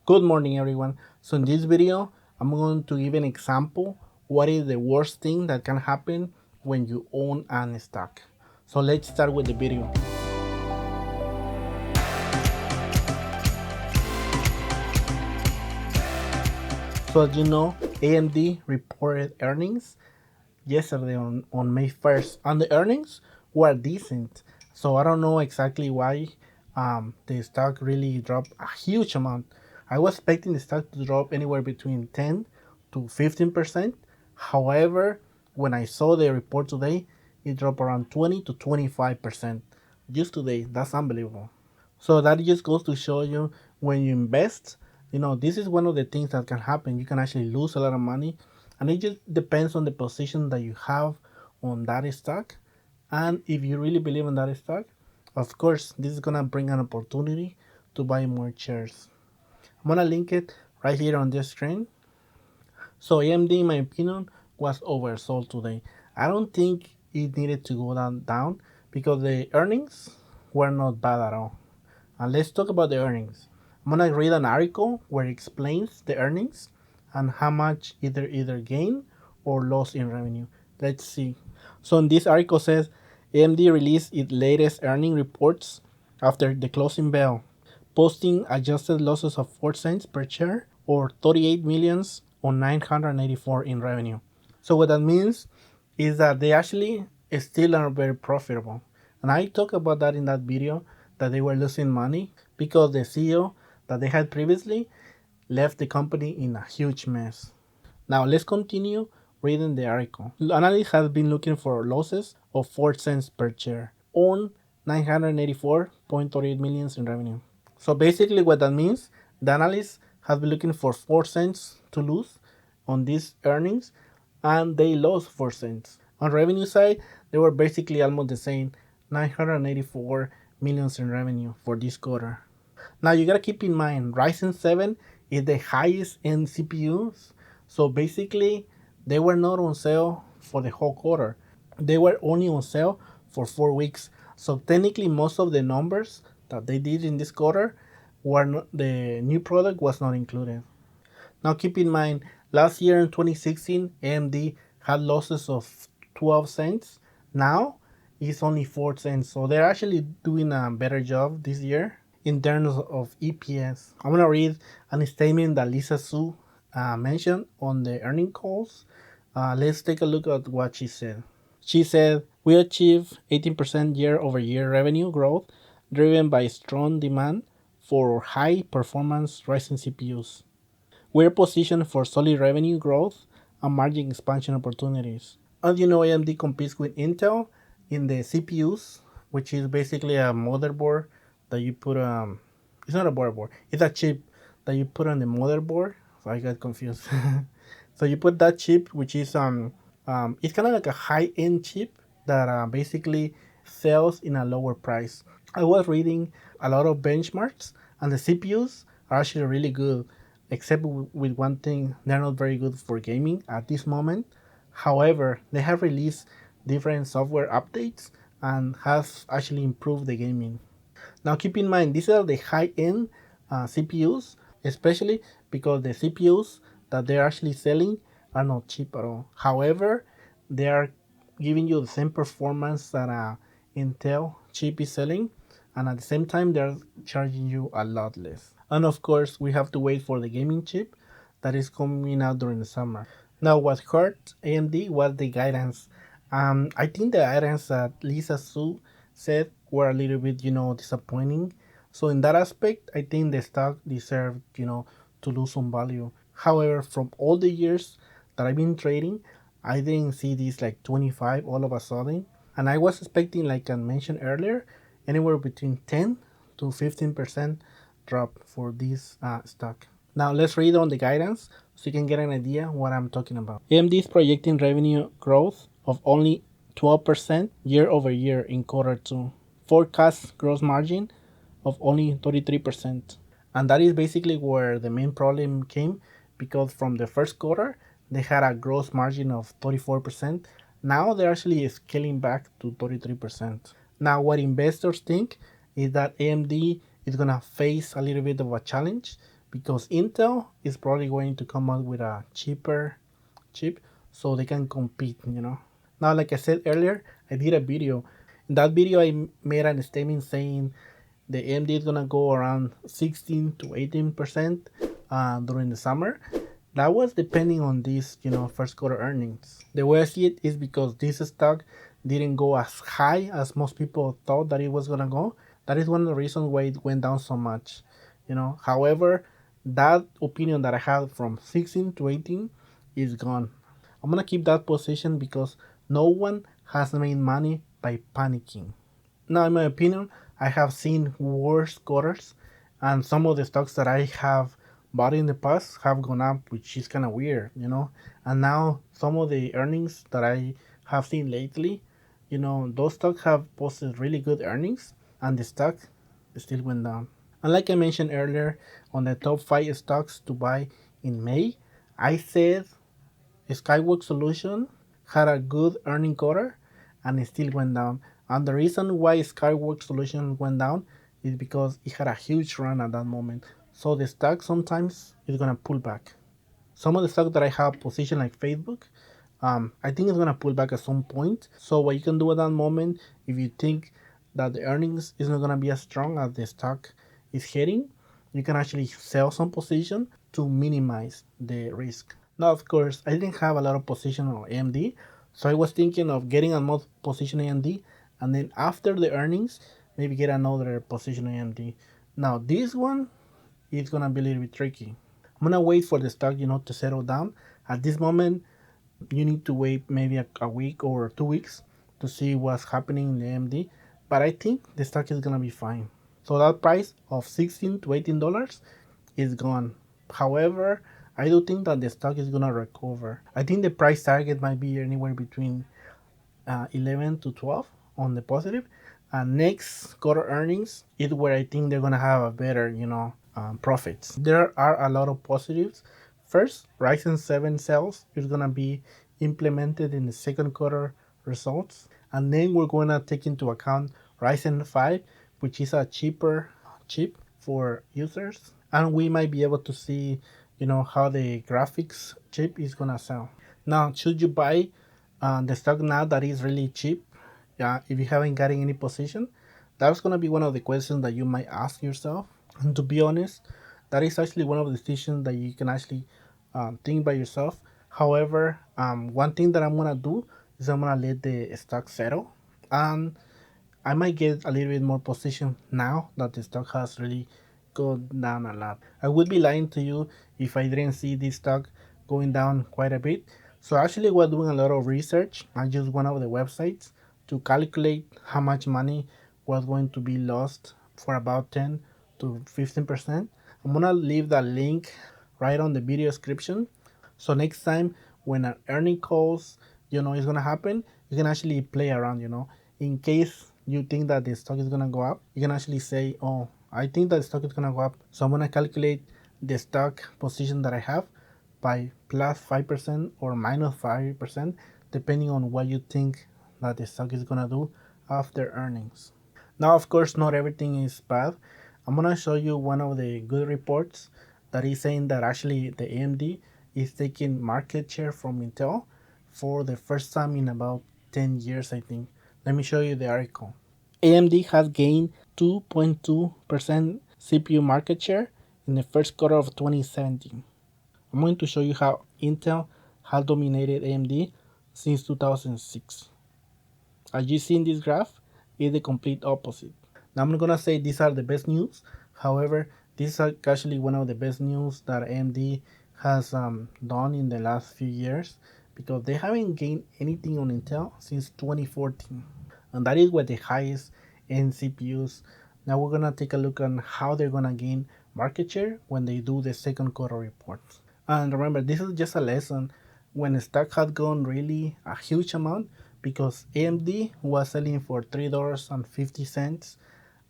Good morning, everyone. So in this video, I'm going to give an example what is the worst thing that can happen when you own an stock. So let's start with the video. So as you know, AMD reported earnings yesterday on May 1st, and the earnings were decent. So I don't know exactly why the stock really dropped a huge amount. I was expecting the stock to drop anywhere between 10 to 15%. However, when I saw the report today, it dropped around 20 to 25% just today. That's unbelievable. So that just goes to show you when you invest, this is one of the things that can happen. You can actually lose a lot of money, and it just depends on the position that you have on that stock. And if you really believe in that stock, of course, this is gonna bring an opportunity to buy more shares. I'm gonna link it right here on this screen. So AMD, in my opinion, was oversold today. I don't think it needed to go down because the earnings were not bad at all. And let's talk about the earnings. I'm gonna read an article where it explains the earnings and how much either gain or loss in revenue. Let's see. So in this article says AMD released its latest earning reports after the closing bell, posting adjusted losses of 4 cents per share or 38 millions on 984 in revenue. So what that means is that they actually still are very profitable. And I talked about that in that video that they were losing money because the CEO that they had previously left the company in a huge mess. Now let's continue reading the article. Analysts have been looking for losses of 4 cents per share on 984.38 million in revenue. So basically what that means, the analysts have been looking for 4 cents to lose on these earnings, and they lost 4 cents. On revenue side, they were basically almost the same, 984 millions in revenue for this quarter. Now you gotta keep in mind, Ryzen 7 is the highest end CPUs. So basically, they were not on sale for the whole quarter. They were only on sale for 4 weeks. So technically, most of the numbers that they did in this quarter were not, the new product was not included. Now keep in mind, last year in 2016, AMD had losses of 12 cents. Now it's only 4 cents. So they're actually doing a better job this year in terms of EPS. I'm gonna read a statement that Lisa Su mentioned on the earning calls. Let's take a look at what she said. She said, "We achieved 18% year-over-year revenue growth driven by strong demand for high-performance Ryzen CPUs. We're positioned for solid revenue growth and margin expansion opportunities." As you know, AMD competes with Intel in the CPUs, which is basically a motherboard that you put it's not a motherboard, it's a chip that you put on the motherboard. So I got confused. So you put that chip, which is it's kind of like a high-end chip that basically sells in a lower price. I was reading a lot of benchmarks, and the CPUs are actually really good, except with one thing, they're not very good for gaming at this moment. However, they have released different software updates and have actually improved the gaming. Now keep in mind, these are the high-end CPUs, especially because the CPUs that they're actually selling are not cheap at all. However, they are giving you the same performance that Intel chip is selling, and at the same time they're charging you a lot less. And of course, we have to wait for the gaming chip that is coming out during the summer. Now, what hurt AMD was the guidance. I think the guidance that Lisa Su said were a little bit, disappointing. So in that aspect, I think the stock deserved, to lose some value. However, from all the years that I've been trading, I didn't see this like 25 all of a sudden. And I was expecting, like I mentioned earlier, anywhere between 10 to 15% drop for this stock. Now let's read on the guidance so you can get an idea what I'm talking about. AMD is projecting revenue growth of only 12% year over year in quarter 2. Forecast gross margin of only 33%. And that is basically where the main problem came, because from the first quarter they had a gross margin of 34%. Now they're actually scaling back to 33%. Now what investors think is that AMD is gonna face a little bit of a challenge because Intel is probably going to come out with a cheaper chip so they can compete. Now, like I said earlier, I did a video. In that video, I made a statement saying the AMD is gonna go around 16 to 18% during the summer. That was depending on this, first quarter earnings. The way I see it is because this stock didn't go as high as most people thought that it was gonna go. That is one of the reasons why it went down so much. However, that opinion that I had from 16 to 18 is gone. I'm gonna keep that position because no one has made money by panicking. Now, in my opinion, I have seen worse quarters, and some of the stocks that I have bought in the past have gone up, which is kind of weird. And now, some of the earnings that I have seen lately, those stocks have posted really good earnings, and the stock still went down. And like I mentioned earlier, on the top 5 stocks to buy in May, I said Skyward Solution had a good earning quarter and it still went down. And the reason why Skyward Solution went down is because it had a huge run at that moment. So the stock sometimes is gonna pull back. Some of the stock that I have positioned like Facebook, I think it's gonna pull back at some point. So what you can do at that moment, if you think that the earnings is not gonna be as strong as the stock is heading, you can actually sell some position to minimize the risk. Now, of course, I didn't have a lot of position on AMD, so I was thinking of getting a more position AMD, and then after the earnings, maybe get another position AMD. Now, this one is gonna be a little bit tricky. I'm gonna wait for the stock, to settle down. At this moment, you need to wait maybe a week or 2 weeks to see what's happening in the AMD. But I think the stock is gonna be fine. So that price of $16 to $18 is gone. However, I do think that the stock is gonna recover. I think the price target might be anywhere between 11 to 12 on the positive. And next quarter earnings is where I think they're gonna have a better, profits. There are a lot of positives. First, Ryzen 7 cells is gonna be implemented in the second quarter results, and then we're gonna take into account Ryzen 5, which is a cheaper chip for users, and we might be able to see, how the graphics chip is gonna sell. Now, should you buy the stock now that is really cheap? Yeah, if you haven't gotten any position, that's gonna be one of the questions that you might ask yourself. And to be honest, that is actually one of the decisions that you can actually think by yourself. However, one thing that I'm gonna do is I'm gonna let the stock settle, and I might get a little bit more position now that the stock has really gone down a lot. I would be lying to you if I didn't see this stock going down quite a bit. So actually, we're doing a lot of research. I used one of the websites to calculate how much money was going to be lost for about 10 to 15%. I'm gonna leave that link right on the video description. So next time when an earning calls, is gonna happen, you can actually play around. In case you think that the stock is gonna go up, you can actually say, "Oh, I think that the stock is gonna go up, so I'm gonna calculate the stock position that I have by plus 5% or minus 5%, depending on what you think that the stock is gonna do after earnings." Now, of course, not everything is bad. I'm gonna show you one of the good reports that is saying that actually the AMD is taking market share from Intel for the first time in about 10 years, I think. Let me show you the article. AMD has gained 2.2% CPU market share in the first quarter of 2017. I'm going to show you how Intel has dominated AMD since 2006. As you see in this graph, it's the complete opposite. Now I'm not gonna say these are the best news. However, this is actually one of the best news that AMD has done in the last few years, because they haven't gained anything on Intel since 2014, and that is with the highest end CPUs. Now we're gonna take a look on how they're gonna gain market share when they do the second quarter reports. And remember, this is just a lesson when the stock had gone really a huge amount, because AMD was selling for $3.50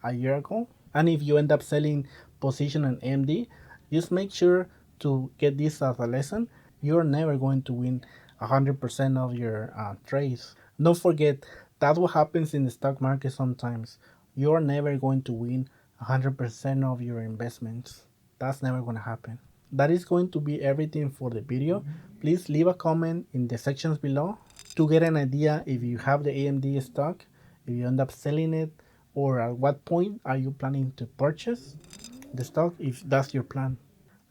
a year ago. And if you end up selling position on AMD, just make sure to get this as a lesson. You're never going to win 100% of your trades. Don't forget, that's what happens in the stock market sometimes. You're never going to win 100% of your investments. That's never gonna happen. That is going to be everything for the video. Please leave a comment in the sections below to get an idea if you have the AMD stock, if you end up selling it, or at what point are you planning to purchase the stock if that's your plan.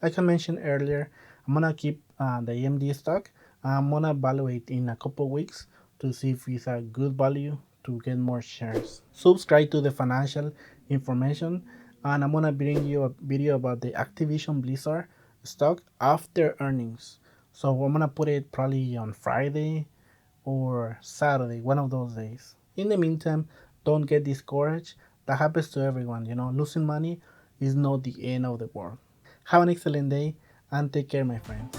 Like I mentioned earlier, I'm gonna keep the AMD stock. I'm gonna evaluate in a couple weeks to see if it's a good value to get more shares. Subscribe to the financial information, and I'm gonna bring you a video about the Activision Blizzard stock after earnings. So I'm gonna put it probably on Friday or Saturday, one of those days. In the meantime, don't get discouraged. That happens to everyone. Losing money is not the end of the world. Have an excellent day and take care, my friend.